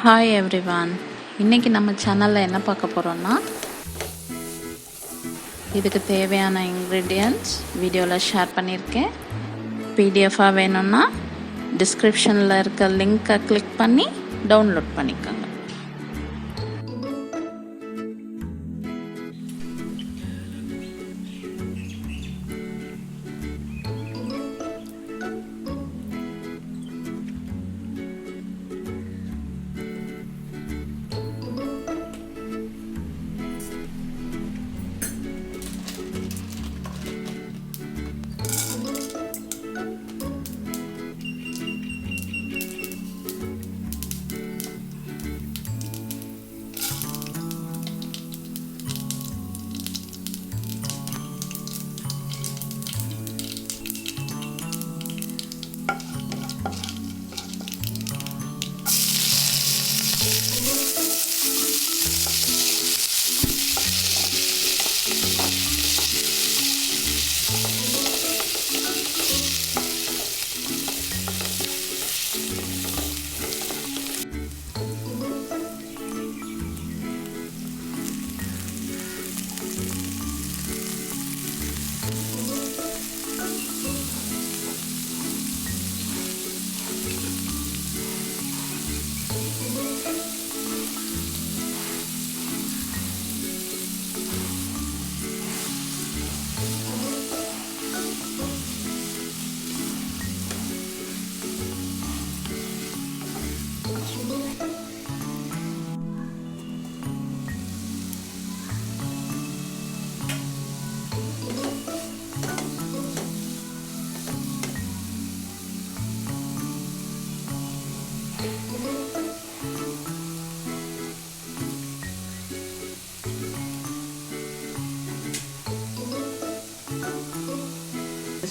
Hi everyone, இன்றைக்கி நம்ம சேனலில் என்ன பார்க்க போகிறோன்னா, இதுக்கு தேவையான இன்க்ரீடியன்ட்ஸ் வீடியோவில் ஷேர் பண்ணியிருக்கேன். பிடிஎஃபாக வேணும்னா டிஸ்கிரிப்ஷனில் இருக்க லிங்க்கை கிளிக் பண்ணி டவுன்லோட் பண்ணிக்கோங்க.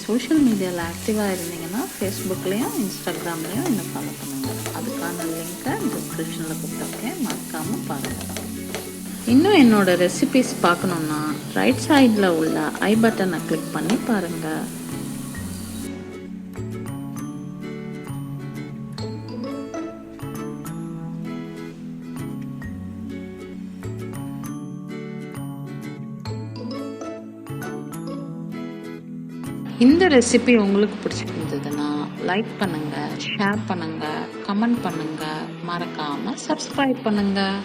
சோஷியல் மீடியாவில் ஆக்டிவாக இருந்தீங்கன்னா ஃபேஸ்புக்லேயும் இன்ஸ்டாகிராம்லேயும் என்ன ஃபாலோ பண்ணுங்கள். அதுக்கான லிங்க்கை டிஸ்கிரிப்ஷனில் கொடுத்துருக்கேன், மறக்காமல் பாருங்கள். இன்னும் என்னோடய ரெசிபீஸ் பார்க்கணுன்னா ரைட் சைடில் உள்ள ஐ பட்டனை கிளிக் பண்ணி பாருங்கள். இந்த ரெசிபி உங்களுக்கு பிடிச்சிருந்ததுன்னா லைக் பண்ணுங்கள், ஷேர் பண்ணுங்கள், கமெண்ட் பண்ணுங்கள், மறக்காமல் சப்ஸ்கிரைப் பண்ணுங்கள்.